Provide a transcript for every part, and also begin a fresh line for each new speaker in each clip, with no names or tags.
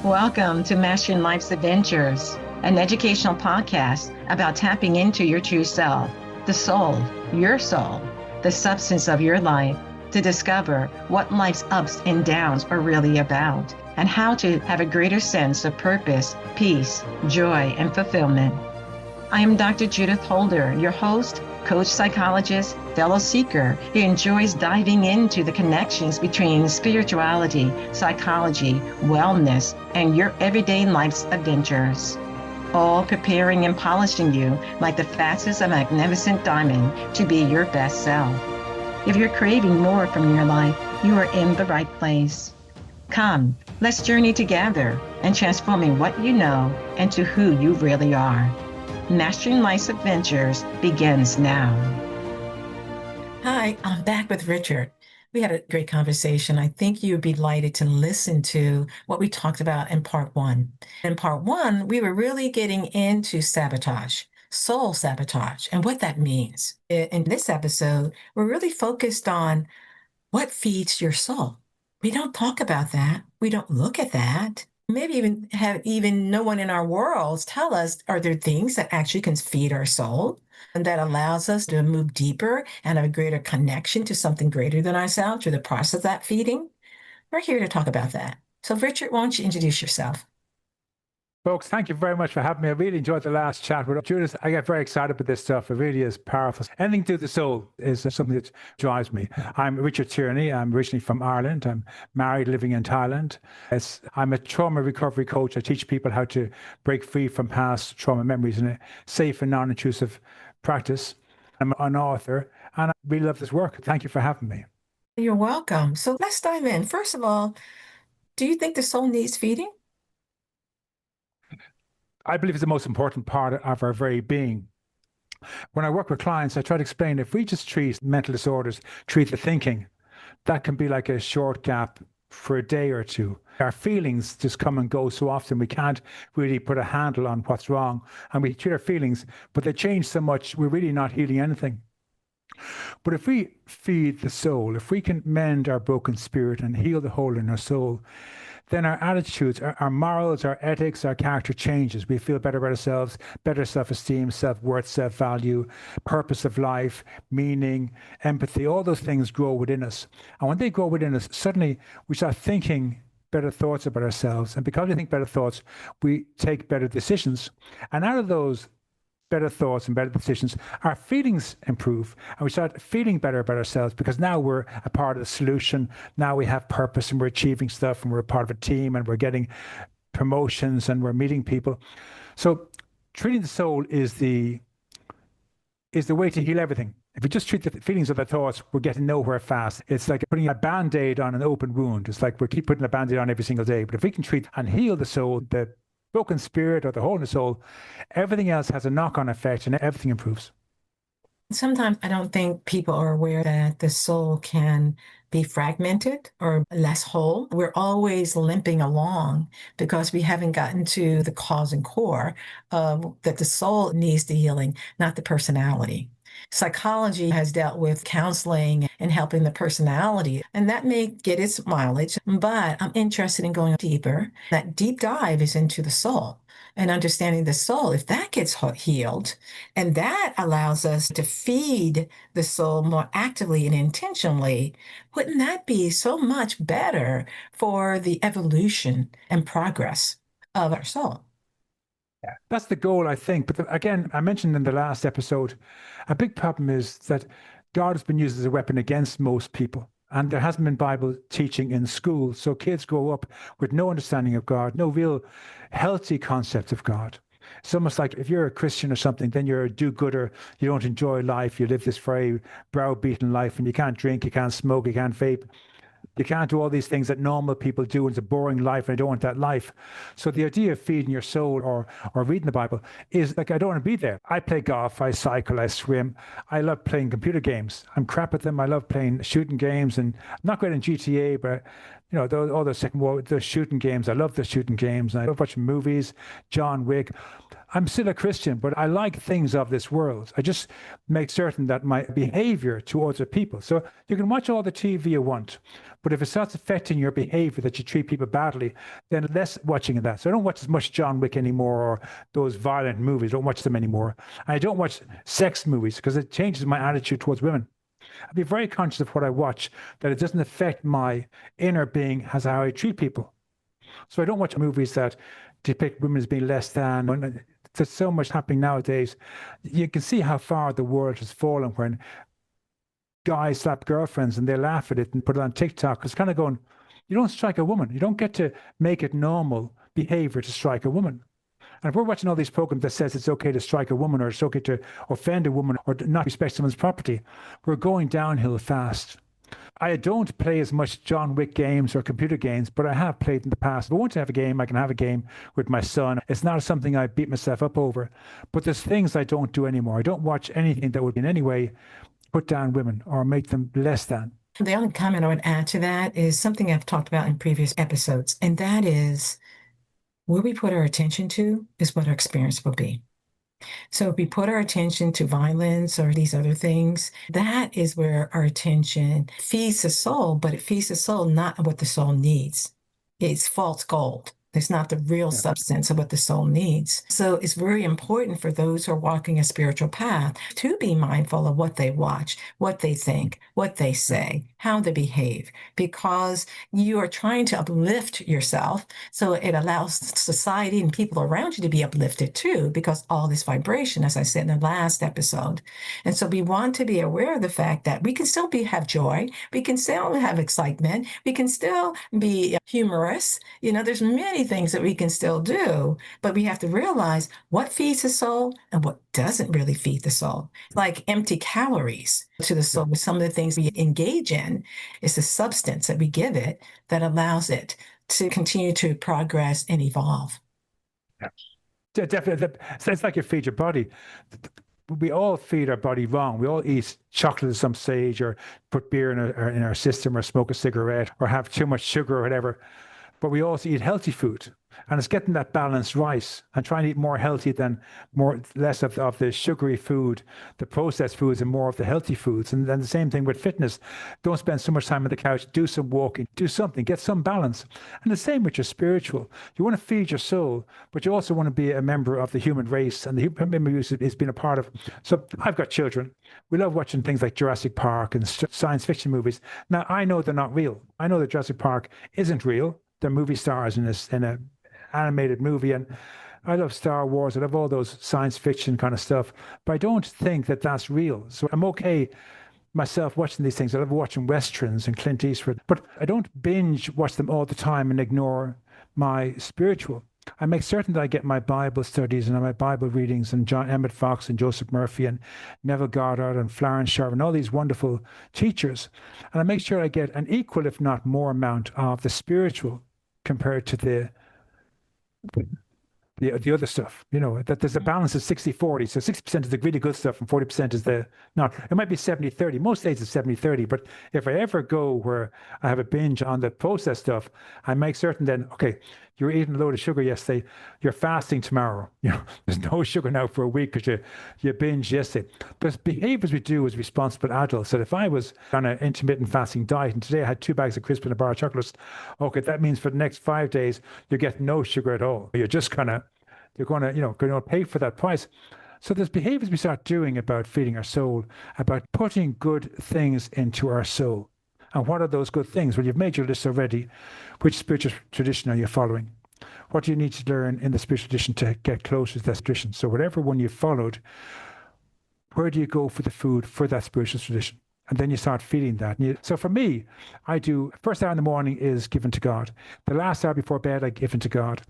Welcome to Mastering Life's Adventures, an educational podcast about tapping into your true self, the soul, the substance of your life, to discover what life's ups and downs are really about, and how to have a greater sense of purpose, peace, joy, and fulfillment. I am Dr. Judith Holder, your host, coach, psychologist, fellow seeker who enjoys diving into the connections between spirituality, psychology, wellness, and your everyday life's adventures. All preparing and polishing you like the facets of a magnificent diamond to be your best self. If you're craving more from your life, you are in the right place. Come, let's journey together and transforming what you know into who you really are. Mastering Life's Adventures begins now.
Hi, I'm back with Richard. We had a great conversation. I think you'd be delighted to listen to what we talked about in part one. In part one, we were really getting into sabotage, soul sabotage, and what that means. In this episode, we're really focused on what feeds your soul. We don't talk about that. We don't look at that. Maybe even have no one in our worlds tell us, are there things that actually can feed our soul and that allows us to move deeper and have a greater connection to something greater than ourselves through the process of that feeding? We're here to talk about that. So Richard, why don't you introduce yourself?
Folks, thank you very much for having me. I really enjoyed the last chat with Judith. I get very excited about this stuff. It really is powerful. Anything to do with the soul is something that drives me. I'm Richard Tierney. I'm originally from Ireland. I'm married, living in Thailand. I'm a trauma recovery coach. I teach people how to break free from past trauma memories in a safe and non-intrusive practice. I'm an author, and I really love this work. Thank you for having me.
You're welcome. So let's dive in. First of all, do you think the soul needs feeding?
I believe it's the most important part of our very being. When I work with clients, I try to explain if we just treat mental disorders, treat the thinking, that can be like a short gap for a day or two. Our feelings just come and go so often we can't really put a handle on what's wrong. And we treat our feelings, but they change so much, we're really not healing anything. But if we feed the soul, if we can mend our broken spirit and heal the hole in our soul, then our attitudes, our morals, our ethics, our character changes. We feel better about ourselves, better self-esteem, self-worth, self-value, purpose of life, meaning, empathy, all those things grow within us. And when they grow within us, suddenly we start thinking better thoughts about ourselves. And because we think better thoughts, we take better decisions. And out of those better thoughts and better decisions, our feelings improve and we start feeling better about ourselves because now we're a part of the solution. Now we have purpose and we're achieving stuff and we're a part of a team and we're getting promotions and we're meeting people. So treating the soul is the way to heal everything. If we just treat the feelings or the thoughts, we're getting nowhere fast. It's like putting a Band-Aid on an open wound. It's like we keep putting a Band-Aid on every single day. But if we can treat and heal the soul, the broken spirit or the hole in the soul, everything else has a knock-on effect and everything improves.
Sometimes I don't think people are aware that the soul can be fragmented or less whole. We're always limping along because we haven't gotten to the cause and core of that the soul needs the healing, not the personality. Psychology has dealt with counseling and helping the personality, and that may get its mileage, but I'm interested in going deeper. That deep dive is into the soul and understanding the soul. If that gets healed, and that allows us to feed the soul more actively and intentionally, wouldn't that be so much better for the evolution and progress of our soul?
Yeah, that's the goal, I think. But again, I mentioned in the last episode, a big problem is that God has been used as a weapon against most people. And there hasn't been Bible teaching in school. So kids grow up with no understanding of God, no real healthy concept of God. It's almost like if you're a Christian or something, then you're a do-gooder. You don't enjoy life. You live this very browbeaten life and you can't drink, you can't smoke, you can't vape. You can't do all these things that normal people do. It's a boring life, and I don't want that life. So the idea of feeding your soul or reading the Bible is like, I don't want to be there. I play golf, I cycle, I swim. I love playing computer games. I'm crap at them. I love playing shooting games, and I'm not great in GTA, but all those Second War, the shooting games. I love the shooting games. And I love watching movies, John Wick. I'm still a Christian, but I like things of this world. I just make certain that my behavior towards other people. So you can watch all the TV you want, but if it starts affecting your behavior, that you treat people badly, then less watching of that. So I don't watch as much John Wick anymore, or those violent movies. I don't watch them anymore. And I don't watch sex movies because it changes my attitude towards women. I'll be very conscious of what I watch, that it doesn't affect my inner being as how I treat people. So I don't watch movies that depict women as being less than. There's so much happening nowadays. You can see how far the world has fallen when guys slap girlfriends and they laugh at it and put it on TikTok. It's kind of going, you don't strike a woman. You don't get to make it normal behavior to strike a woman. And if we're watching all these programs that says it's okay to strike a woman, or it's okay to offend a woman, or not respect someone's property, we're going downhill fast. I don't play as much John Wick games or computer games, but I have played in the past. If I want to have a game, I can have a game with my son. It's not something I beat myself up over. But there's things I don't do anymore. I don't watch anything that would in any way put down women or make them less than.
The only comment I would add to that is something I've talked about in previous episodes, and that is where we put our attention to is what our experience will be. So if we put our attention to violence or these other things, that is where our attention feeds the soul, but it feeds the soul not what the soul needs. It's false gold. It's not the real substance of what the soul needs. So it's very important for those who are walking a spiritual path to be mindful of what they watch, what they think, what they say, how they behave, because you are trying to uplift yourself. So it allows society and people around you to be uplifted too, because all this vibration, as I said in the last episode. And so we want to be aware of the fact that we can still have joy. We can still have excitement. We can still be humorous. There's many things that we can still do, but we have to realize what feeds the soul and what doesn't really feed the soul. Like empty calories to the soul with some of the things we engage in. It's the substance that we give it that allows it to continue to progress and evolve.
Yeah, definitely. It's like you feed your body. We all feed our body wrong. We all eat chocolate at some stage, or put beer in our system, or smoke a cigarette, or have too much sugar or whatever. But we also eat healthy food. And it's getting that balance right and trying to eat more healthy than less of the sugary food, the processed foods, and more of the healthy foods. And then the same thing with fitness. Don't spend so much time on the couch. Do some walking, do something, get some balance. And the same with your spiritual. You want to feed your soul, but you also want to be a member of the human race. And the human race has been a part of. So I've got children. We love watching things like Jurassic Park and science fiction movies. Now, I know they're not real. I know that Jurassic Park isn't real. They're movie stars in a animated movie, and I love Star Wars. I love all those science fiction kind of stuff, but I don't think that that's real. So I'm okay myself watching these things. I love watching Westerns and Clint Eastwood, but I don't binge watch them all the time and ignore my spiritual. I make certain that I get my Bible studies and my Bible readings, and John Emmett Fox and Joseph Murphy and Neville Goddard and Florence Sharp and all these wonderful teachers. And I make sure I get an equal, if not more, amount of the spiritual compared to the other stuff, that there's a balance of 60-40. So 60% is the really good stuff and 40% is the not. It might be 70-30. Most days it's 70-30. But if I ever go where I have a binge on the processed stuff, I make certain then, okay, you were eating a load of sugar yesterday, you're fasting tomorrow. There's no sugar now for a week because you binged yesterday. There's behaviors we do as responsible adults. So if I was on an intermittent fasting diet and today I had 2 bags of crisps and a bar of chocolates, okay, that means for the next 5 days, you get no sugar at all. You're just you're going to pay for that price. So there's behaviors we start doing about feeding our soul, about putting good things into our soul. And what are those good things? Well, you've made your list already. Which spiritual tradition are you following? What do you need to learn in the spiritual tradition to get closer to that tradition? So whatever one you've followed, where do you go for the food for that spiritual tradition? And then you start feeding that. So for me, I do, first hour in the morning is given to God. The last hour before bed, I give into God.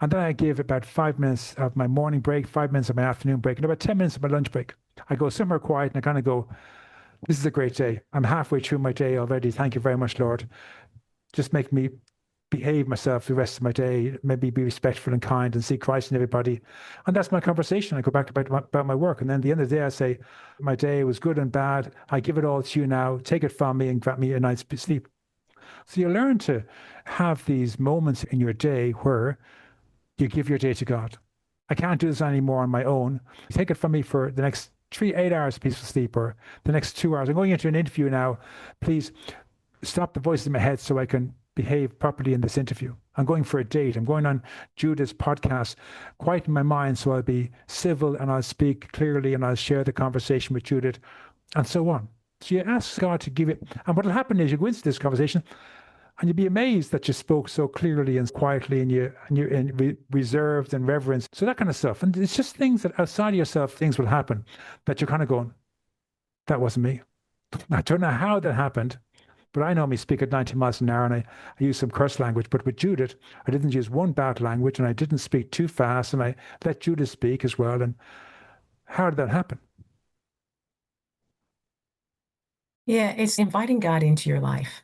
And then I give about 5 minutes of my morning break, 5 minutes of my afternoon break, and about 10 minutes of my lunch break. I go somewhere quiet and I kind of go, this is a great day. I'm halfway through my day already. Thank you very much, Lord. Just make me behave myself the rest of my day, maybe be respectful and kind and see Christ in everybody. And that's my conversation. I go back about my work. And then at the end of the day, I say, my day was good and bad. I give it all to you now. Take it from me and grant me a night's sleep. So you learn to have these moments in your day where you give your day to God. I can't do this anymore on my own. Take it from me for the next 8 hours of peaceful sleep, or the next 2 hours. I'm going into an interview now. Please stop the voices in my head so I can behave properly in this interview. I'm going for a date. I'm going on Judith's podcast. Quieten my mind so I'll be civil and I'll speak clearly and I'll share the conversation with Judith, and so on. So you ask God to give it. And what will happen is you go into this conversation and you'll be amazed that you spoke so clearly and quietly, and you're reserved and reverenced. So that kind of stuff. And it's just things that outside of yourself, things will happen that you're kind of going, that wasn't me. I don't know how that happened, but I normally speak at 90 miles an hour and I use some curse language. But with Judith, I didn't use one bad language and I didn't speak too fast, and I let Judith speak as well. And how did that happen?
Yeah, it's inviting God into your life.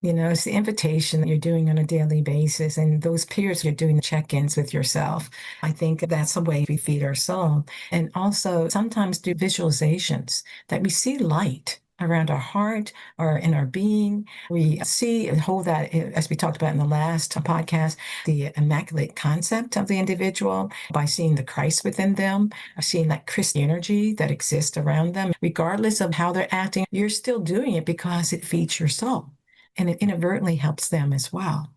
It's the invitation that you're doing on a daily basis, and those periods you're doing check-ins with yourself. I think that's a way we feed our soul. And also sometimes do visualizations that we see light around our heart or in our being. We see and hold that, as we talked about in the last podcast, the immaculate concept of the individual by seeing the Christ within them, seeing that Christ energy that exists around them. Regardless of how they're acting, you're still doing it because it feeds your soul. And it inadvertently helps them as well.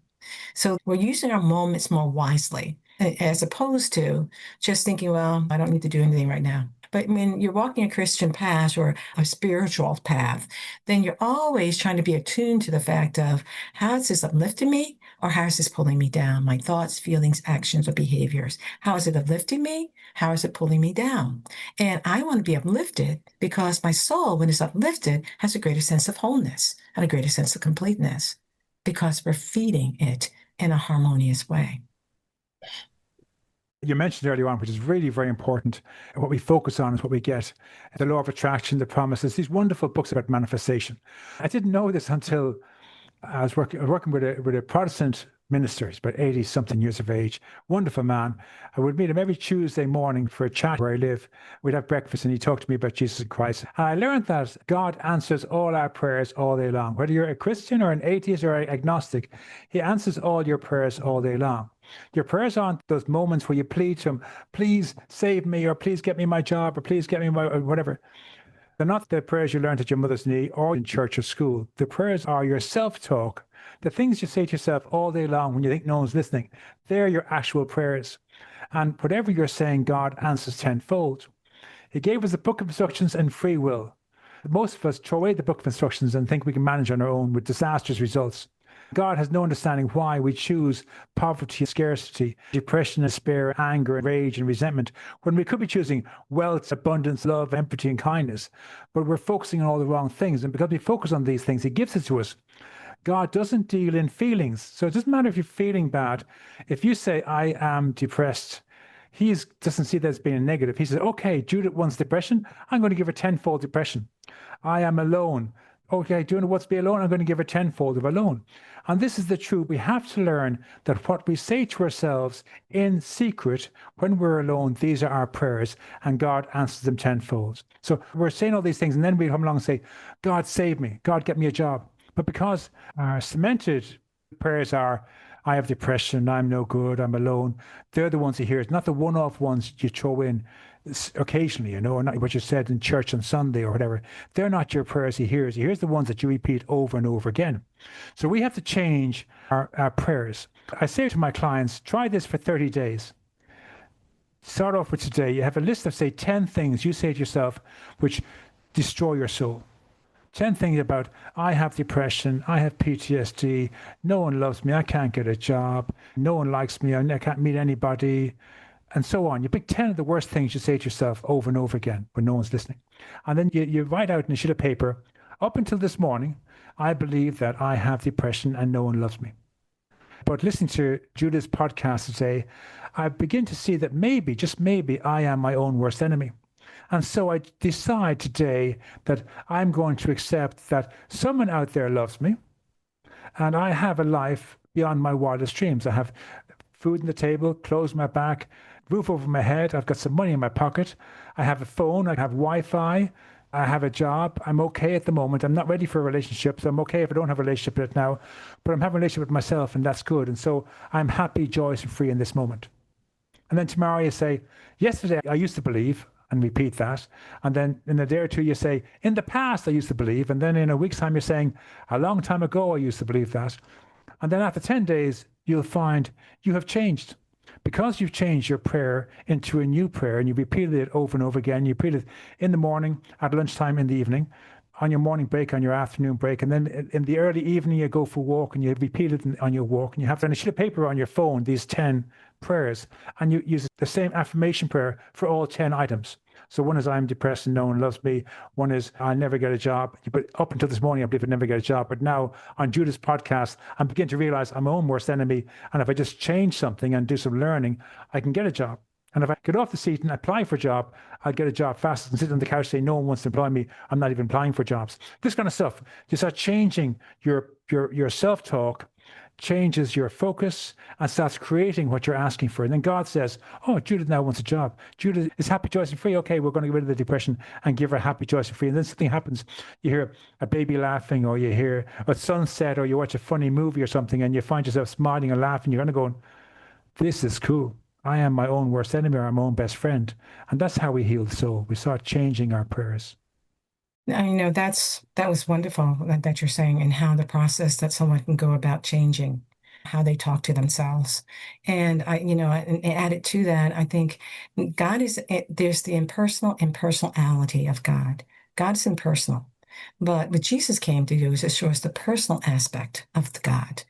So we're using our moments more wisely, as opposed to just thinking, well, I don't need to do anything right now. But when you're walking a Christian path or a spiritual path, then you're always trying to be attuned to the fact of, how is this uplifting me or how is this pulling me down? My thoughts, feelings, actions, or behaviors. How is it uplifting me? How is it pulling me down? And I want to be uplifted because my soul, when it's uplifted, has a greater sense of wholeness and a greater sense of completeness because we're feeding it in a harmonious way.
You mentioned earlier on, which is really very important. What we focus on is what we get. The law of attraction, the promises, these wonderful books about manifestation. I didn't know this until I was working with a Protestant minister. He's about 80 something years of age. Wonderful man. I would meet him every Tuesday morning for a chat where I live. We'd have breakfast and he'd talk to me about Jesus Christ. And I learned that God answers all our prayers all day long. Whether you're a Christian or an atheist or an agnostic, he answers all your prayers all day long. Your prayers aren't those moments where you plead to him, please save me, or please get me my job, or please get me my whatever. They're not the prayers you learned at your mother's knee or in church or school. The prayers are your self-talk, the things you say to yourself all day long when you think no one's listening. They're your actual prayers. And whatever you're saying, God answers tenfold. He gave us a book of instructions and free will. Most of us throw away the book of instructions and think we can manage on our own with disastrous results. God has no understanding why we choose poverty, scarcity, depression, despair, anger, rage, and resentment, when we could be choosing wealth, abundance, love, empathy, and kindness. But we're focusing on all the wrong things. And because we focus on these things, he gives it to us. God doesn't deal in feelings. So it doesn't matter if you're feeling bad. If you say, I am depressed, he doesn't see that as being a negative. He says, okay, Judith wants depression. I'm going to give her tenfold depression. I am alone. Okay, do you know what's be alone? I'm going to give her tenfold of alone. And this is the truth. We have to learn that what we say to ourselves in secret when we're alone, these are our prayers, and God answers them tenfold. So we're saying all these things, and then we come along and say, God, save me. God, get me a job. But because our cemented prayers are, I have depression, I'm no good, I'm alone, they're the ones he hears, not the one-off ones you throw in occasionally, or not what you said in church on Sunday or whatever. They're not your prayers he hears. He hears the ones that you repeat over and over again. So we have to change our prayers. I say to my clients, try this for 30 days. Start off with today. You have a list of, say, 10 things you say to yourself which destroy your soul. 10 things about, I have depression, I have PTSD, no one loves me, I can't get a job, no one likes me, I can't meet anybody, and so on. You pick 10 of the worst things you say to yourself over and over again when no one's listening. And then you write out in a sheet of paper, up until this morning, I believe that I have depression and no one loves me. But listening to Judith's podcast today, I begin to see that maybe, just maybe, I am my own worst enemy. And so I decide today that I'm going to accept that someone out there loves me and I have a life beyond my wildest dreams. I have food on the table, clothes on my back, roof over my head. I've got some money in my pocket. I have a phone. I have Wi-Fi. I have a job. I'm okay at the moment. I'm not ready for a relationship. So I'm okay if I don't have a relationship with it now, but I'm having a relationship with myself and that's good. And so I'm happy, joyous and free in this moment. And then tomorrow you say, yesterday I used to believe, and repeat that. And then in a day or two you say, in the past I used to believe. And then in a week's time you're saying, a long time ago I used to believe that. And then after 10 days, you'll find you have changed. Because you've changed your prayer into a new prayer and you repeated it over and over again. You repeat it in the morning, at lunchtime, in the evening, on your morning break, on your afternoon break. And then in the early evening, you go for a walk and you repeat it on your walk. And you have on a sheet of paper on your phone, these 10 prayers. And you use the same affirmation prayer for all 10 items. So one is, I'm depressed and no one loves me. One is, I'll never get a job. But up until this morning, I believe I'd never get a job. But now on Judith's podcast, I'm beginning to realize I'm my own worst enemy. And if I just change something and do some learning, I can get a job. And if I get off the seat and apply for a job, I'll get a job faster than sit on the couch saying, no one wants to employ me. I'm not even applying for jobs. This kind of stuff. You start changing your self-talk, changes your focus and starts creating what you're asking for. And then God says, oh, Judith now wants a job. Judith is happy, joyous, and free. Okay, we're going to get rid of the depression and give her happy, joyous, and free. And then something happens. You hear a baby laughing, or you hear a sunset, or you watch a funny movie or something, and you find yourself smiling and laughing. You're going to go, this is cool. I am my own worst enemy, or my own best friend. And that's how we heal the soul. We start changing our prayers.
That was wonderful that you're saying, and how the process that someone can go about changing how they talk to themselves. And and added to that, I think there's the impersonality of God. God is impersonal. But what Jesus came to do is to show us the personal aspect of the God.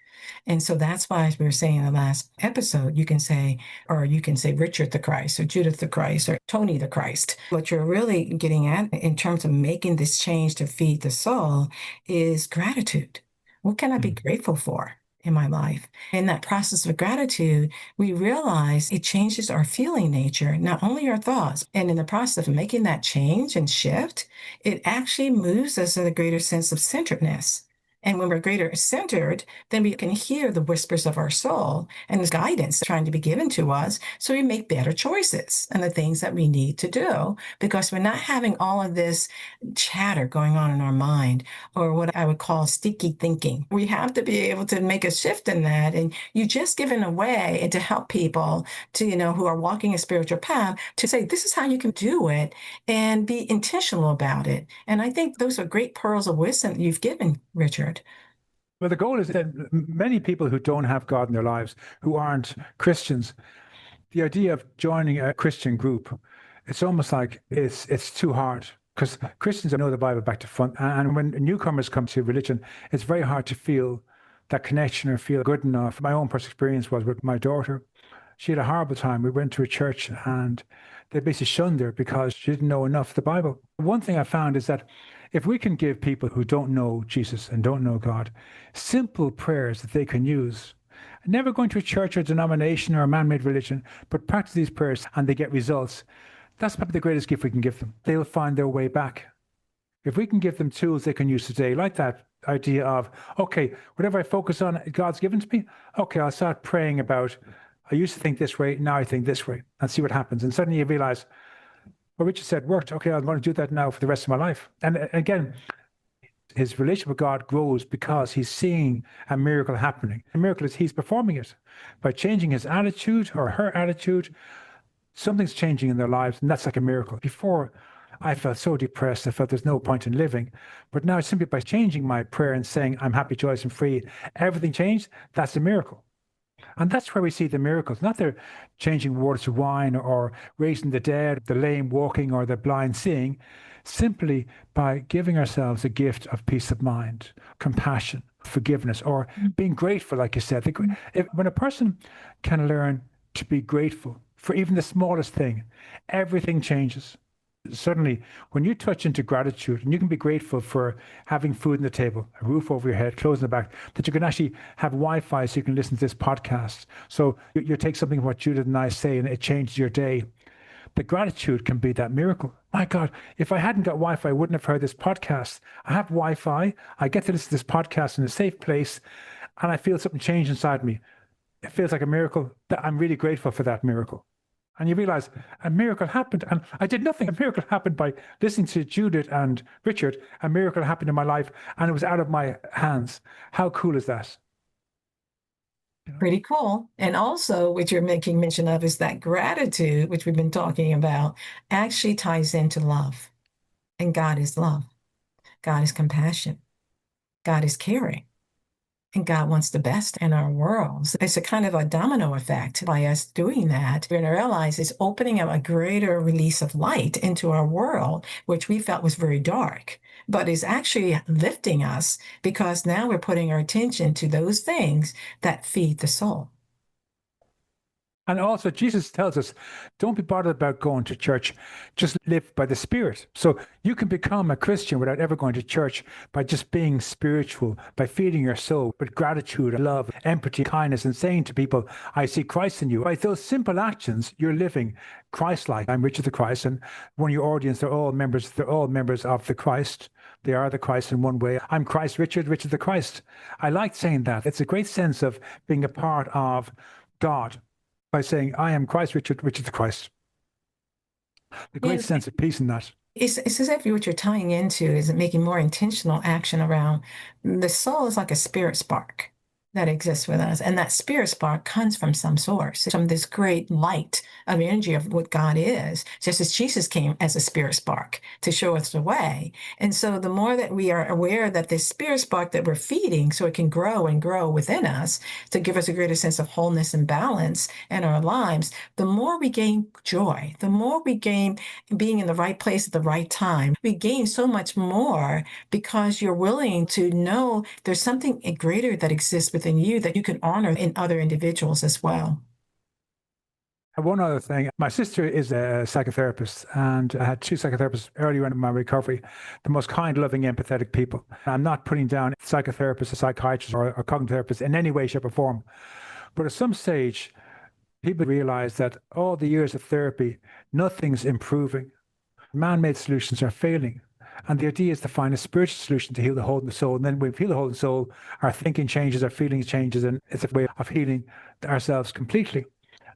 And so that's why, as we were saying in the last episode, you can say Richard the Christ, or Judith the Christ, or Tony the Christ. What you're really getting at in terms of making this change to feed the soul is gratitude. What can I be grateful for in my life? In that process of gratitude, we realize it changes our feeling nature, not only our thoughts. And in the process of making that change and shift, it actually moves us in a greater sense of centeredness. And when we're greater centered, then we can hear the whispers of our soul and the guidance trying to be given to us. So we make better choices and the things that we need to do, because we're not having all of this chatter going on in our mind, or what I would call sticky thinking. We have to be able to make a shift in that. And you just given a way and to help people to, who are walking a spiritual path, to say, this is how you can do it and be intentional about it. And I think those are great pearls of wisdom that you've given, Richard.
Well, the goal is that many people who don't have God in their lives, who aren't Christians, the idea of joining a Christian group, it's almost like it's too hard, because Christians know the Bible back to front. And when newcomers come to religion, it's very hard to feel that connection or feel good enough. My own personal experience was with my daughter. She had a horrible time. We went to a church and they basically shunned her because she didn't know enough of the Bible. One thing I found is that if we can give people who don't know Jesus and don't know God simple prayers that they can use, never going to a church or denomination or a man-made religion, but practice these prayers and they get results, that's probably the greatest gift we can give them. They'll find their way back. If we can give them tools they can use today, like that idea of, okay, whatever I focus on, God's given to me, okay, I'll start praying about, I used to think this way, now I think this way, and see what happens. And suddenly you realize, what Richard said worked. Okay, I'm going to do that now for the rest of my life. And again, his relationship with God grows because he's seeing a miracle happening. A miracle is he's performing it. By changing his attitude or her attitude, something's changing in their lives, and that's like a miracle. Before, I felt so depressed. I felt there's no point in living. But now, simply by changing my prayer and saying, I'm happy, joyous, and free, everything changed. That's a miracle. And that's where we see the miracles, not the changing water to wine or raising the dead, the lame walking or the blind seeing, simply by giving ourselves a gift of peace of mind, compassion, forgiveness, or being grateful, like you said. When a person can learn to be grateful for even the smallest thing, everything changes. Suddenly, when you touch into gratitude, and you can be grateful for having food on the table, a roof over your head, clothes in the back, that you can actually have Wi-Fi so you can listen to this podcast. So you take something of what Judith and I say and it changes your day. The gratitude can be that miracle. My God, if I hadn't got Wi-Fi, I wouldn't have heard this podcast. I have Wi-Fi. I get to listen to this podcast in a safe place, and I feel something change inside me. It feels like a miracle. I'm really grateful for that miracle. And you realize a miracle happened. And I did nothing. A miracle happened by listening to Judith and Richard. A miracle happened in my life and it was out of my hands. How cool is that?
Pretty cool. And also, what you're making mention of is that gratitude, which we've been talking about, actually ties into love. And God is love. God is compassion. God is caring. And God wants the best in our worlds. It's a kind of a domino effect by us doing that. We're going to realize it's opening up a greater release of light into our world, which we felt was very dark, but is actually lifting us because now we're putting our attention to those things that feed the soul.
And also, Jesus tells us, don't be bothered about going to church. Just live by the Spirit. So you can become a Christian without ever going to church by just being spiritual, by feeding your soul with gratitude, love, empathy, kindness, and saying to people, I see Christ in you. By those simple actions, you're living Christ-like. I'm Richard the Christ, and one of your audience, they're all members of the Christ. They are the Christ in one way. I'm Christ Richard the Christ. I like saying that. It's a great sense of being a part of God. By saying, I am Christ Richard the Christ. A great sense of peace in that.
It's as if what you're tying into is making more intentional action around the soul is like a spirit spark that exists with us. And that spirit spark comes from some source, from this great light of energy of what God is, just as Jesus came as a spirit spark to show us the way. And so the more that we are aware that this spirit spark that we're feeding, so it can grow and grow within us to give us a greater sense of wholeness and balance in our lives, the more we gain joy, the more we gain being in the right place at the right time. We gain so much more because you're willing to know there's something greater that exists within you that you can honor in other individuals as well.
And one other thing, my sister is a psychotherapist, and I had two psychotherapists earlier in my recovery, the most kind, loving, empathetic people. I'm not putting down psychotherapists or psychiatrists or cognitive therapists in any way, shape, or form. But at some stage, people realize that all the years of therapy, nothing's improving. Man-made solutions are failing. And the idea is to find a spiritual solution to heal the hole in the soul. And then when we heal the hole in the soul, our thinking changes, our feelings changes, and it's a way of healing ourselves completely.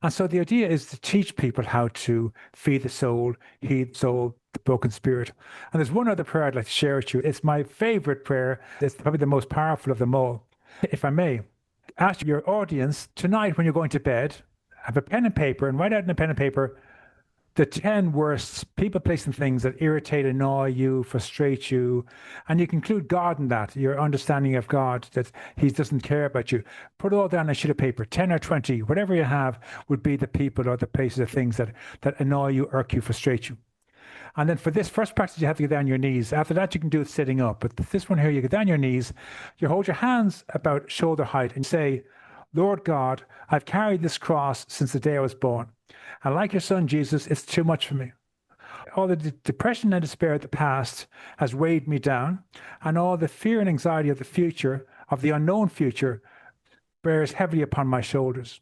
And so the idea is to teach people how to feed the soul, heal the soul, the broken spirit. And there's one other prayer I'd like to share with you. It's my favorite prayer. It's probably the most powerful of them all. If I may, ask your audience tonight when you're going to bed, have a pen and paper and write out in a pen and paper the 10 worst people, places, and things that irritate, annoy you, frustrate you. And you can include God in that, your understanding of God, that he doesn't care about you. Put it all down on a sheet of paper, 10 or 20, whatever you have would be the people or the places or things that annoy you, irk you, frustrate you. And then for this first practice, you have to get down on your knees. After that, you can do it sitting up. But this one here, you get down on your knees, you hold your hands about shoulder height and say, Lord God, I've carried this cross since the day I was born. And like your son, Jesus, it's too much for me. All the depression and despair of the past has weighed me down, and all the fear and anxiety of the future, of the unknown future, bears heavily upon my shoulders.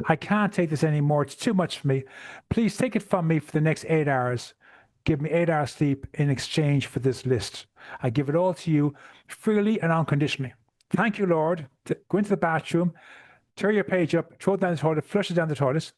I can't take this anymore. It's too much for me. Please take it from me for the next 8 hours. Give me 8 hours sleep in exchange for this list. I give it all to you freely and unconditionally. Thank you, Lord. Go into the bathroom, tear your page up, throw it down the toilet, flush it down the toilet,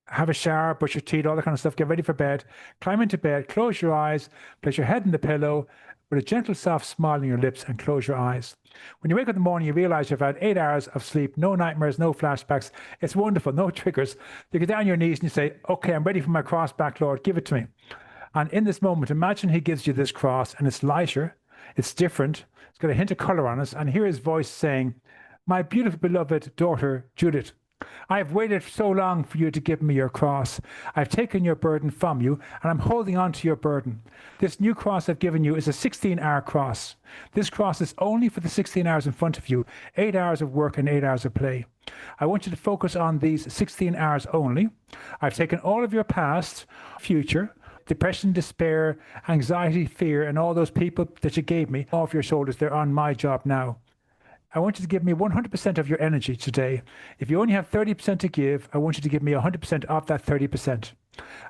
have a shower, brush your teeth, all that kind of stuff, get ready for bed, climb into bed, close your eyes, place your head in the pillow with a gentle, soft smile on your lips and close your eyes. When you wake up in the morning, you realize you've had 8 hours of sleep, no nightmares, no flashbacks. It's wonderful, no triggers. You get down on your knees and you say, okay, I'm ready for my cross back, Lord, give it to me. And in this moment, imagine he gives you this cross and it's lighter, it's different, it's got a hint of color on it, and hear his voice saying, my beautiful beloved daughter, Judith, I have waited so long for you to give me your cross. I've taken your burden from you, and I'm holding on to your burden. This new cross I've given you is a 16-hour cross. This cross is only for the 16 hours in front of you, 8 hours of work and 8 hours of play. I want you to focus on these 16 hours only. I've taken all of your past, future, depression, despair, anxiety, fear, and all those people that you gave me off your shoulders. They're on my job now. I want you to give me 100% of your energy today. If you only have 30% to give, I want you to give me 100% of that 30%.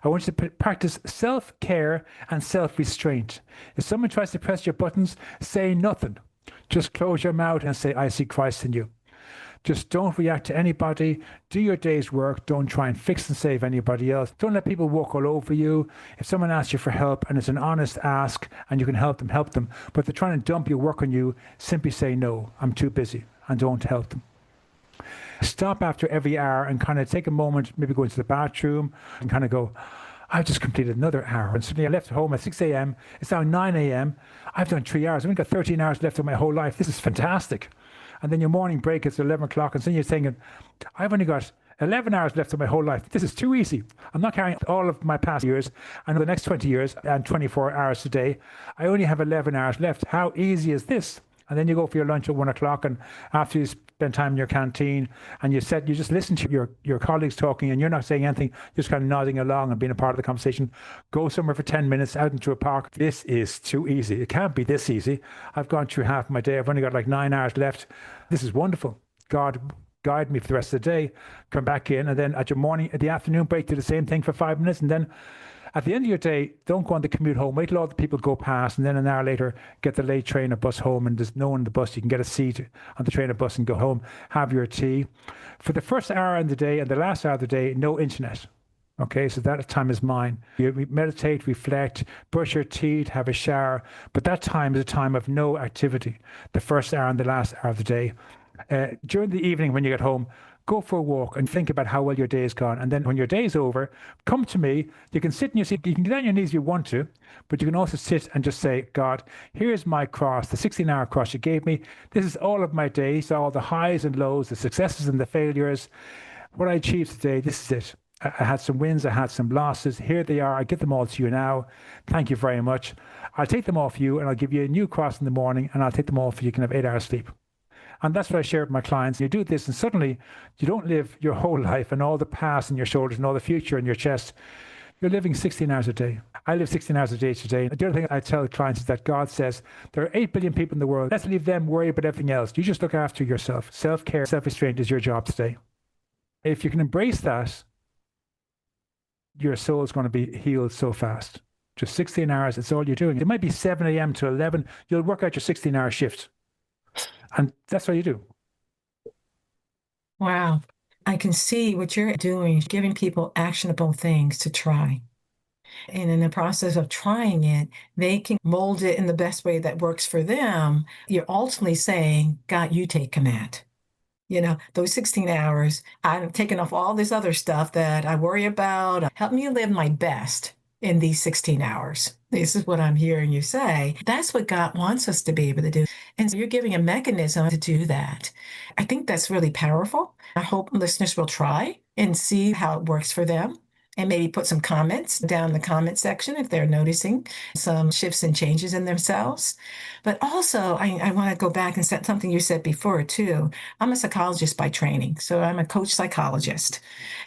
I want you to practice self-care and self-restraint. If someone tries to press your buttons, say nothing. Just close your mouth and say, I see Christ in you. Just don't react to anybody. Do your day's work. Don't try and fix and save anybody else. Don't let people walk all over you. If someone asks you for help and it's an honest ask and you can help them, help them. But they're trying to dump your work on you, simply say, no, I'm too busy, and don't help them. Stop after every hour and kind of take a moment, maybe go into the bathroom and kind of go, I've just completed another hour. And suddenly I left home at 6 a.m. It's now 9 a.m. I've done 3 hours. I've only got 13 hours left of my whole life. This is fantastic. And then your morning break is 11 o'clock. And then you're thinking, I've only got 11 hours left of my whole life. This is too easy. I'm not carrying all of my past years and the next 20 years and 24 hours a day. I only have 11 hours left. How easy is this? And then you go for your lunch at 1 o'clock, and after you spend time in your canteen and you just listen to your colleagues talking and you're not saying anything, just kind of nodding along and being a part of the conversation. Go somewhere for 10 minutes out into a park. This is too easy. It can't be this easy. I've gone through half my day. I've only got like 9 hours left. This is wonderful. God, guide me for the rest of the day. Come back in, and then at the afternoon break, do the same thing for 5 minutes, and then at the end of your day, don't go on the commute home. Wait till all the people go past, and then an hour later, get the late train or bus home, and there's no one on the bus. You can get a seat on the train or bus and go home, have your tea. For the first hour of the day and the last hour of the day, no internet. Okay, so that time is mine. You meditate, reflect, brush your teeth, have a shower, but that time is a time of no activity, the first hour and the last hour of the day. During the evening when you get home, go for a walk and think about how well your day has gone. And then when your day is over, come to me. You can sit in your seat. You can get on your knees if you want to, but you can also sit and just say, God, here's my cross, the 16-hour cross you gave me. This is all of my days, all the highs and lows, the successes and the failures. What I achieved today, this is it. I had some wins, I had some losses. Here they are. I give them all to you now. Thank you very much. I'll take them off you, and I'll give you a new cross in the morning, and I'll take them off so you can have 8 hours sleep. And that's what I share with my clients. You do this, and suddenly you don't live your whole life and all the past in your shoulders and all the future in your chest. You're living 16 hours a day. I live 16 hours a day today. The other thing I tell clients is that God says there are 8 billion people in the world. Let's leave them worry about everything else. You just look after yourself. Self-care, self-restraint is your job today. If you can embrace that, your soul is going to be healed so fast. Just 16 hours, it's all you're doing. It might be 7 a.m. to 11. You'll work out your 16-hour shift. And that's what you do.
Wow. I can see what you're doing, giving people actionable things to try. And in the process of trying it, they can mold it in the best way that works for them. You're ultimately saying, God, you take command. Those 16 hours, I'm taking off all this other stuff that I worry about. Help me live my best in these 16 hours. This is what I'm hearing you say. That's what God wants us to be able to do. And so you're giving a mechanism to do that. I think that's really powerful. I hope listeners will try and see how it works for them, and maybe put some comments down in the comment section if they're noticing some shifts and changes in themselves. But also, I want to go back and say something you said before, too. I'm a psychologist by training, so I'm a coach psychologist.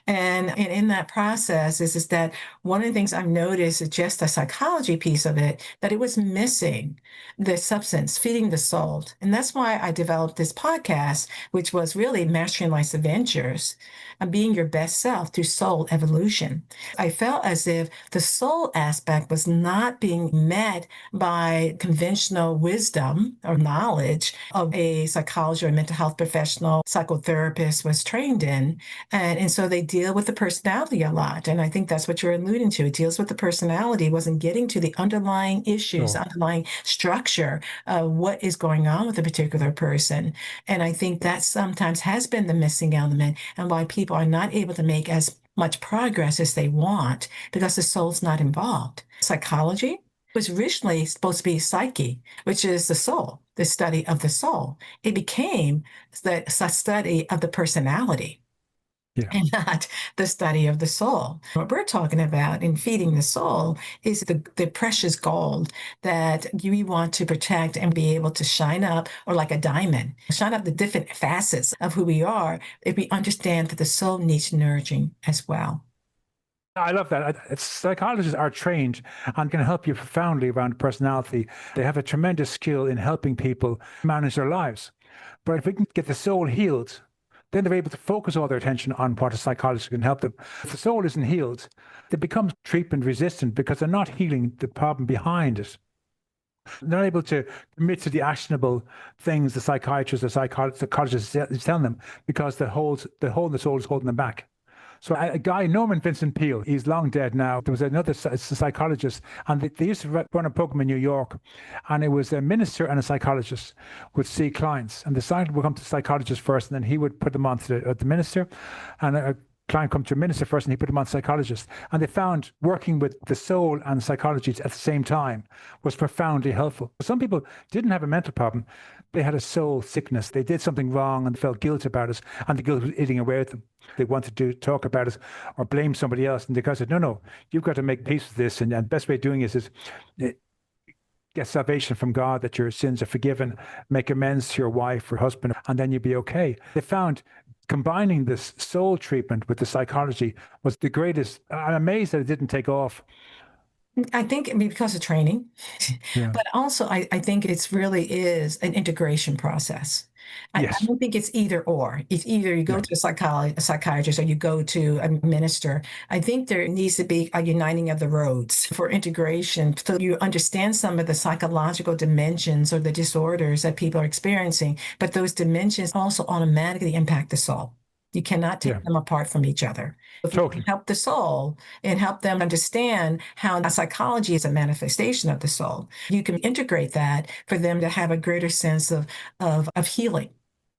And in that process is that one of the things I've noticed is just the psychology piece of it, that it was missing the substance, feeding the soul. And that's why I developed this podcast, which was really Mastering Life's Adventures and being your best self through soul evolution. I felt as if the soul aspect was not being met by conventional wisdom or knowledge of a psychologist or mental health professional, psychotherapist was trained in. And so they deal with the personality a lot. And I think that's what you're alluding to. It deals with the personality, wasn't getting to the underlying issues,
Sure.
underlying structure of what is going on with a particular person. And I think that sometimes has been the missing element and why people are not able to make as much progress as they want because the soul's not involved. Psychology was originally supposed to be psyche, which is the soul, the study of the soul. It became the study of the personality.
Yeah.
And not the study of the soul. What we're talking about in feeding the soul is the precious gold that you want to protect and be able to shine up, or like a diamond, shine up the different facets of who we are if we understand that the soul needs nourishing as well.
I love that. Psychologists are trained and can help you profoundly around personality. They have a tremendous skill in helping people manage their lives. But if we can get the soul healed, then they're able to focus all their attention on what a psychologist can help them. If the soul isn't healed, they become treatment resistant because they're not healing the problem behind it. They're not able to commit to the actionable things the psychiatrists or psychologists is telling them because the hole in the soul is holding them back. So a guy, Norman Vincent Peale, he's long dead now. There was another psychologist, and they used to run a program in New York, and it was a minister and a psychologist would see clients, and the client would come to the psychologist first, and then he would put them on to the minister, and a client come to a minister first, and he put them on psychologist. And they found working with the soul and psychology at the same time was profoundly helpful. Some people didn't have a mental problem. They had a soul sickness. They did something wrong and felt guilt about it, and the guilt was eating away at them. They wanted to talk about it or blame somebody else. And the guy said, no, you've got to make peace with this. And the best way of doing it is get salvation from God, that your sins are forgiven, make amends to your wife or husband, and then you'll be okay. They found combining this soul treatment with the psychology was the greatest. I'm amazed that it didn't take off.
I think because of training,
Yeah.
but also I think it's really is an integration process.
Yes.
I don't think it's either or. It's either you go to a psychiatrist or you go to a minister. I think there needs to be a uniting of the roads for integration so you understand some of the psychological dimensions or the disorders that people are experiencing, but those dimensions also automatically impact the soul. You cannot take them apart from each other. If you can help the soul and help them understand how psychology is a manifestation of the soul, you can integrate that for them to have a greater sense of healing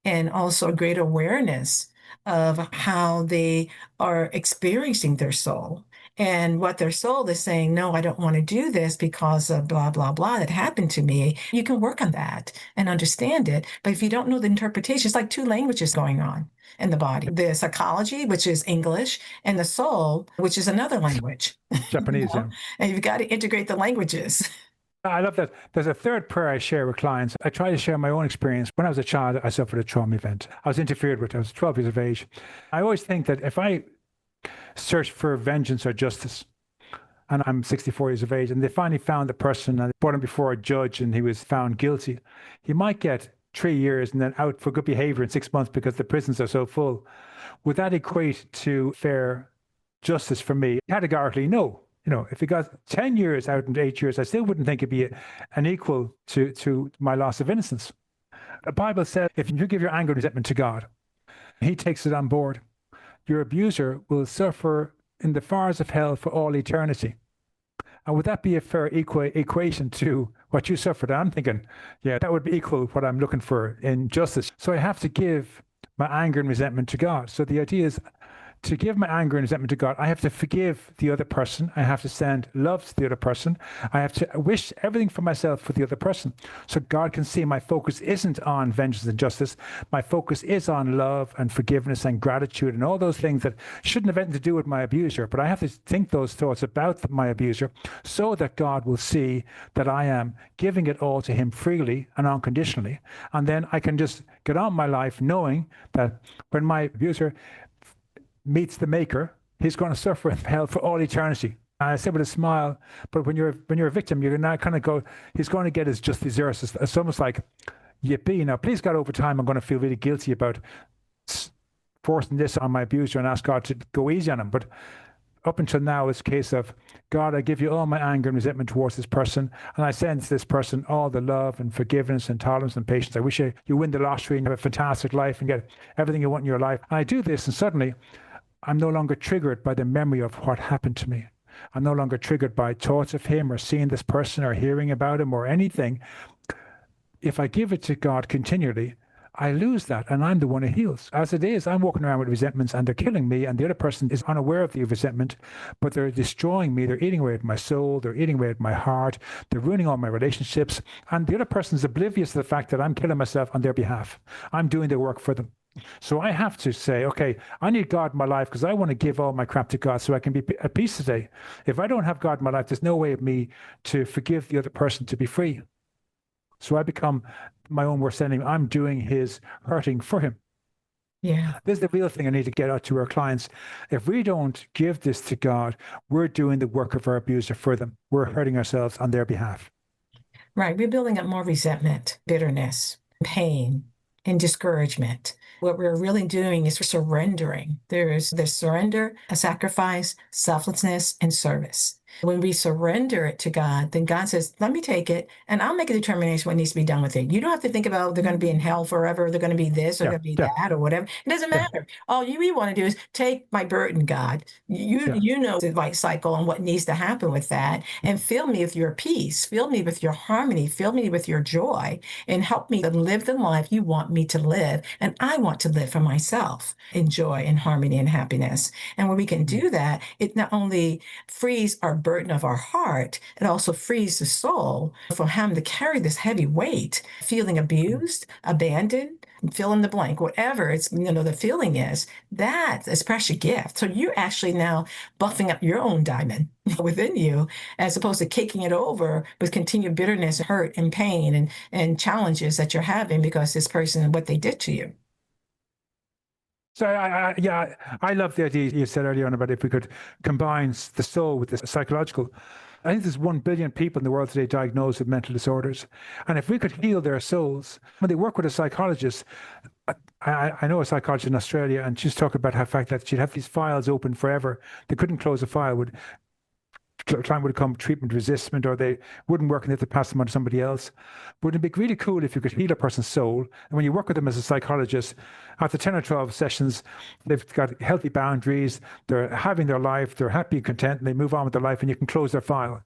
and also a greater awareness of how they are experiencing their soul and what their soul is saying. No, I don't want to do this because of blah, blah, blah that happened to me. You can work on that and understand it. But if you don't know the interpretation, it's like two languages going on in the body, the psychology, which is English, and the soul, which is another language.
Japanese, yeah.
And you've got to integrate the languages.
I love that. There's a third prayer I share with clients. I try to share my own experience. When I was a child, I suffered a trauma event. I was interfered with. I was 12 years of age. I always think that if I search for vengeance or justice, and I'm 64 years of age, and they finally found the person and brought him before a judge and he was found guilty, he might get 3 years and then out for good behavior in 6 months because the prisons are so full. Would that equate to fair justice for me? Categorically, no. If he got 10 years out and 8 years, I still wouldn't think it'd be an equal to my loss of innocence. The Bible says if you give your anger and resentment to God, he takes it on board. Your abuser will suffer in the fires of hell for all eternity. And would that be a fair equation to what you suffered? I'm thinking, yeah, that would be equal what I'm looking for in justice. So I have to give my anger and resentment to God. So the idea is to give my anger and resentment to God, I have to forgive the other person. I have to send love to the other person. I have to wish everything for myself for the other person. So God can see my focus isn't on vengeance and justice. My focus is on love and forgiveness and gratitude and all those things that shouldn't have anything to do with my abuser. But I have to think those thoughts about my abuser so that God will see that I am giving it all to him freely and unconditionally. And then I can just get on my life knowing that when my abuser meets the maker, he's going to suffer in hell for all eternity. And I say with a smile, but when you're a victim, you're not kind of go, he's going to get his just desserts. It's almost like, yippee, now please God, over time, I'm going to feel really guilty about forcing this on my abuser and ask God to go easy on him. But up until now, it's a case of, God, I give you all my anger and resentment towards this person, and I send to this person all the love and forgiveness and tolerance and patience. I wish you win the lottery and have a fantastic life and get everything you want in your life. And I do this, and suddenly, I'm no longer triggered by the memory of what happened to me. I'm no longer triggered by thoughts of him or seeing this person or hearing about him or anything. If I give it to God continually, I lose that and I'm the one who heals. As it is, I'm walking around with resentments and they're killing me, and the other person is unaware of the resentment, but they're destroying me. They're eating away at my soul. They're eating away at my heart. They're ruining all my relationships. And the other person's oblivious to the fact that I'm killing myself on their behalf. I'm doing the work for them. So I have to say, okay, I need God in my life because I want to give all my crap to God so I can be at peace today. If I don't have God in my life, there's no way of me to forgive the other person to be free. So I become my own worst enemy. I'm doing his hurting for him.
Yeah.
This is the real thing I need to get out to our clients. If we don't give this to God, we're doing the work of our abuser for them. We're hurting ourselves on their behalf.
Right. We're building up more resentment, bitterness, pain, and discouragement. What we're really doing is surrendering. There's surrender, a sacrifice, selflessness, and service. When we surrender it to God, then God says, let me take it and I'll make a determination what needs to be done with it. You don't have to think about they're going to be in hell forever, they're going to be this, or
Yeah,
going to be
yeah,
that, or whatever. It doesn't
yeah,
matter. All you really want to do is take my burden, God.
yeah.
You know the right cycle and what needs to happen with that. And fill me with your peace, fill me with your harmony, fill me with your joy, and help me to live the life you want me to live. And I want to live for myself in joy and harmony and happiness. And when we can do that, it not only frees our burden of our heart, it also frees the soul from having to carry this heavy weight, feeling abused, abandoned, fill in the blank, whatever it's, the feeling is. That is a precious gift. So you're actually now buffing up your own diamond within you, as opposed to kicking it over with continued bitterness, hurt, and pain and challenges that you're having because this person and what they did to you.
So I love the idea you said earlier on about if we could combine the soul with the psychological. I think there's 1 billion people in the world today diagnosed with mental disorders. And if we could heal their souls, when they work with a psychologist, I know a psychologist in Australia, and she's talking about the fact that she'd have these files open forever. They couldn't close a file. Client would become treatment resistant, or they wouldn't work and they have to pass them on to somebody else. But it'd be really cool if you could heal a person's soul. And when you work with them as a psychologist, after 10 or 12 sessions, they've got healthy boundaries, they're having their life, they're happy and content, and they move on with their life, and you can close their file.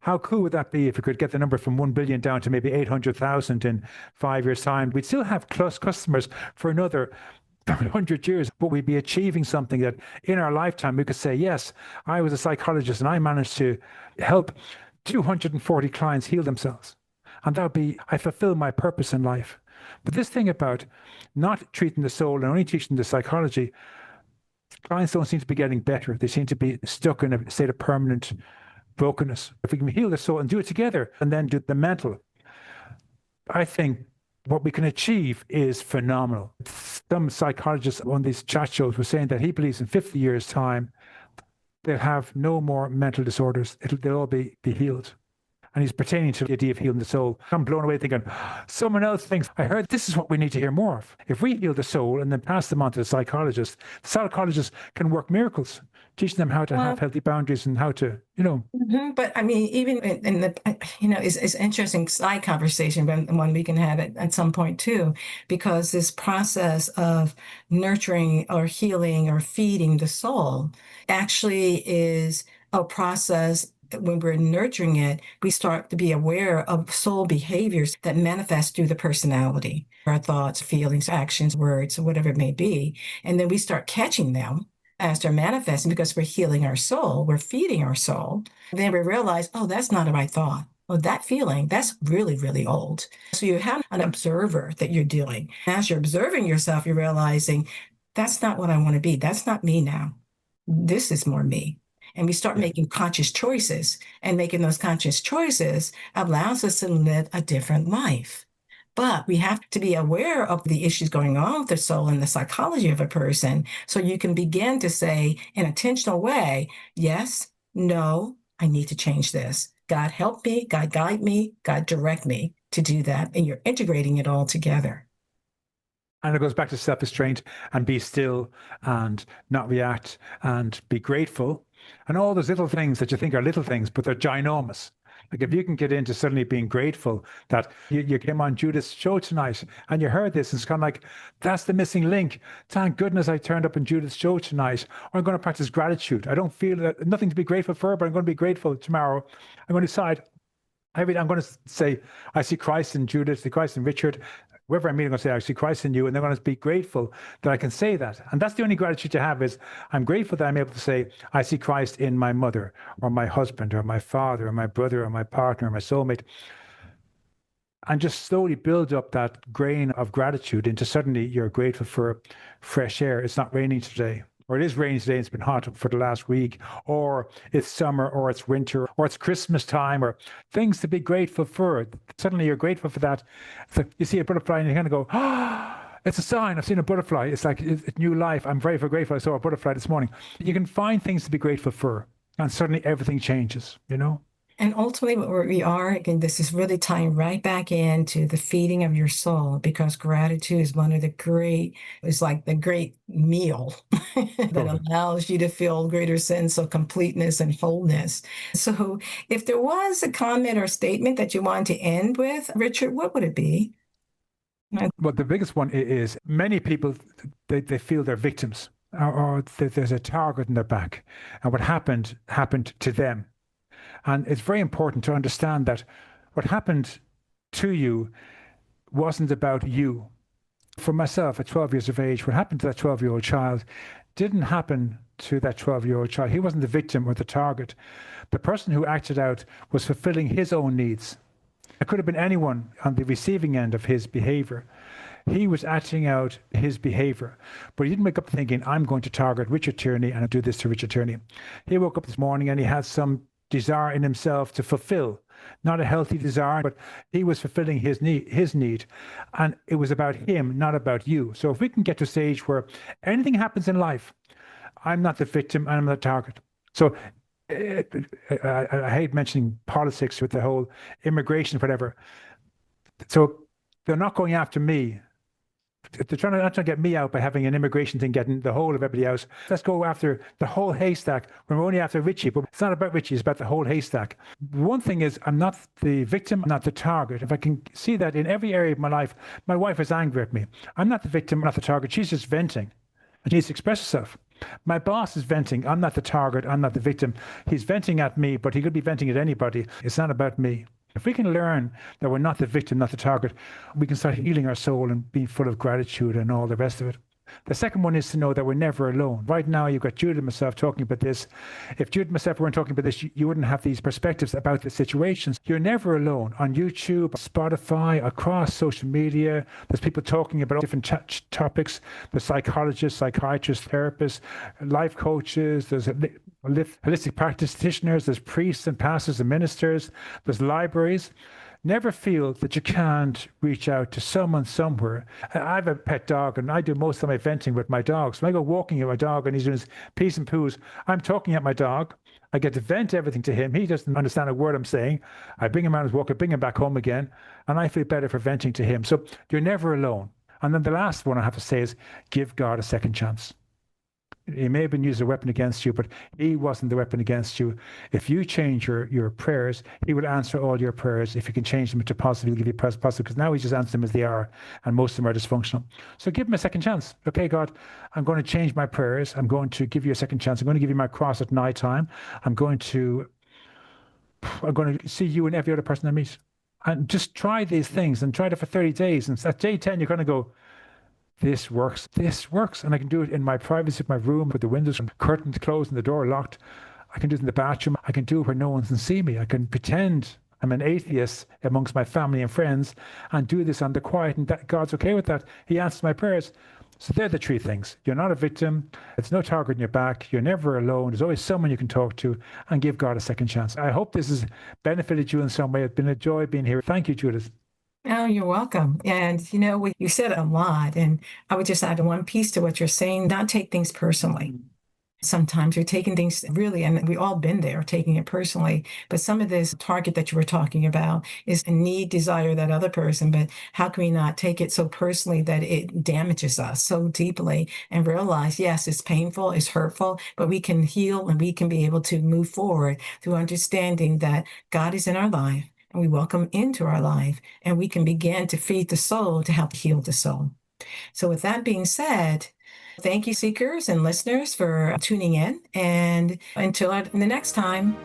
How cool would that be if we could get the number from 1 billion down to maybe 800,000 in 5 years' time? We'd still have customers for another 100 years, but we'd be achieving something that in our lifetime we could say, yes, I was a psychologist and I managed to help 240 clients heal themselves. And that would be, I fulfill my purpose in life. But this thing about not treating the soul and only teaching the psychology, clients don't seem to be getting better. They seem to be stuck in a state of permanent brokenness. If we can heal the soul and do it together and then do the mental, I think what we can achieve is phenomenal. Some psychologists on these chat shows were saying that he believes in 50 years' time, they'll have no more mental disorders. They'll all be healed. And he's pertaining to the idea of healing the soul. I'm blown away thinking, someone else thinks, I heard this is what we need to hear more of. If we heal the soul and then pass them on to the psychologist can work miracles, teaching them how to have healthy boundaries and how to,
But I mean, even in the, it's interesting side conversation, but one we can have it at some point too, because this process of nurturing or healing or feeding the soul actually is a process. When we're nurturing it, we start to be aware of soul behaviors that manifest through the personality, our thoughts, feelings, actions, words, whatever it may be. And then we start catching them as they're manifesting because we're healing our soul, we're feeding our soul. And then we realize, oh, that's not a right thought. Oh, that feeling, that's really, really old. So you have an observer that you're doing. As you're observing yourself, you're realizing, that's not what I want to be. That's not me now. This is more me. And we start making conscious choices, and making those conscious choices allows us to live a different life. But we have to be aware of the issues going on with the soul and the psychology of a person, so you can begin to say in an intentional way, yes, no, I need to change this. God help me, God guide me, God direct me to do that. And you're integrating it all together.
And it goes back to self-restraint and be still and not react and be grateful. And all those little things that you think are little things, but they're ginormous. Like if you can get into suddenly being grateful that you came on Judith's show tonight and you heard this, it's kind of like, that's the missing link. Thank goodness I turned up in Judith's show tonight. Or I'm going to practice gratitude. I don't feel nothing to be grateful for, but I'm going to be grateful tomorrow. I'm going to decide, I'm going to say, I see Christ in Judith, I see Christ in Richard. Whoever I meet, I'm going to say, I see Christ in you, and they're going to be grateful that I can say that. And that's the only gratitude to have is, I'm grateful that I'm able to say, I see Christ in my mother, or my husband, or my father, or my brother, or my partner, or my soulmate. And just slowly build up that grain of gratitude into suddenly you're grateful for fresh air. It's not raining today. Or it is raining today, it's been hot for the last week, or it's summer, or it's winter, or it's Christmas time, or things to be grateful for. Suddenly you're grateful for that. It's like you see a butterfly and you kind of go, it's a sign. I've seen a butterfly. It's like it's new life. I'm very, very grateful. I saw a butterfly this morning. You can find things to be grateful for, and suddenly everything changes,
And ultimately, what we are, again, this is really tying right back into the feeding of your soul, because gratitude is one of the great, it's like the great meal that allows you to feel a greater sense of completeness and wholeness. So if there was a comment or statement that you wanted to end with, Richard, what would it be?
Well, the biggest one is many people, they feel they're victims, or there's a target in their back, and what happened to them. And it's very important to understand that what happened to you wasn't about you. For myself, at 12 years of age, what happened to that 12-year-old child didn't happen to that 12-year-old child. He wasn't the victim or the target. The person who acted out was fulfilling his own needs. It could have been anyone on the receiving end of his behavior. He was acting out his behavior, but he didn't wake up thinking, I'm going to target Richard Tierney and I'll do this to Richard Tierney. He woke up this morning and he had some desire in himself to fulfill, not a healthy desire, but he was fulfilling his need. And it was about him, not about you. So if we can get to a stage where anything happens in life, I'm not the victim, I'm the target. So I hate mentioning politics with the whole immigration, whatever. So they're not going after me. They're not trying to get me out by having an immigration thing, getting the whole of everybody out. Let's go after the whole haystack. We're only after Richie, but it's not about Richie, it's about the whole haystack. One thing is, I'm not the victim, I'm not the target. If I can see that in every area of my life, my wife is angry at me. I'm not the victim, I'm not the target. She's just venting. And she needs to express herself. My boss is venting. I'm not the target, I'm not the victim. He's venting at me, but he could be venting at anybody. It's not about me. If we can learn that we're not the victim, not the target, we can start healing our soul and being full of gratitude and all the rest of it. The second one is to know that we're never alone. Right now, you've got Judith and myself talking about this. If Judith and myself weren't talking about this, you wouldn't have these perspectives about the situations. You're never alone. On YouTube, Spotify, across social media, there's people talking about different topics. There's psychologists, psychiatrists, therapists, life coaches, there's holistic practitioners, there's priests and pastors and ministers, there's libraries. Never feel that you can't reach out to someone somewhere. I have a pet dog and I do most of my venting with my dog. So when I go walking with my dog and he's doing his pees and poos, I'm talking at my dog. I get to vent everything to him. He doesn't understand a word I'm saying. I bring him around his walk, I bring him back home again, and I feel better for venting to him. So you're never alone. And then the last one I have to say is give God a second chance. He may have been used as a weapon against you, but he wasn't the weapon against you. If you change your prayers, he will answer all your prayers. If you can change them into positive, he'll give you positive, because now he just answers them as they are, and most of them are dysfunctional. So give him a second chance. Okay, God, I'm going to change my prayers. I'm going to give you a second chance. I'm going to give you my cross at night time. I'm going to see you and every other person I meet. And just try these things and try it for 30 days. And at day 10, you're going to go, this works. And I can do it in my privacy of my room with the windows and curtains closed and the door locked. I can do it in the bathroom. I can do it where no one can see me. I can pretend I'm an atheist amongst my family and friends and do this on the quiet, and that God's okay with that. He answers my prayers. So they're the three things. You're not a victim. It's no target in your back. You're never alone. There's always someone you can talk to, and give God a second chance. I hope this has benefited you in some way. It's been a joy being here. Thank you, Judith.
Oh, you're welcome. And, you said a lot, and I would just add one piece to what you're saying, not take things personally. Sometimes you're taking things really, and we've all been there, taking it personally, but some of this target that you were talking about is a need, desire, that other person, but how can we not take it so personally that it damages us so deeply and realize, yes, it's painful, it's hurtful, but we can heal and we can be able to move forward through understanding that God is in our life. And we welcome into our life, and we can begin to feed the soul to help heal the soul. So with that being said, thank you, seekers and listeners, for tuning in. And until the next time.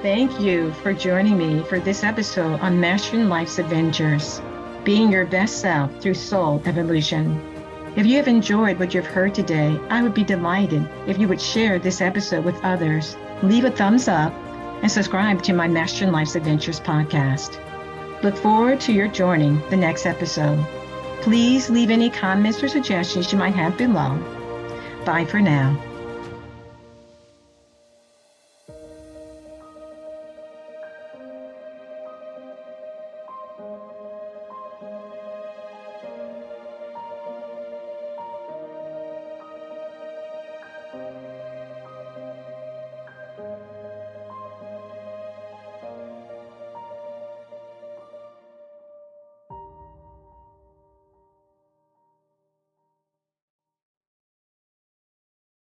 Thank you for joining me for this episode on Mastering Life's Adventures, being your best self through soul evolution. If you have enjoyed what you've heard today, I would be delighted if you would share this episode with others, leave a thumbs up, and subscribe to my Mastering Life's Adventures podcast. Look forward to your joining the next episode. Please leave any comments or suggestions you might have below. Bye for now.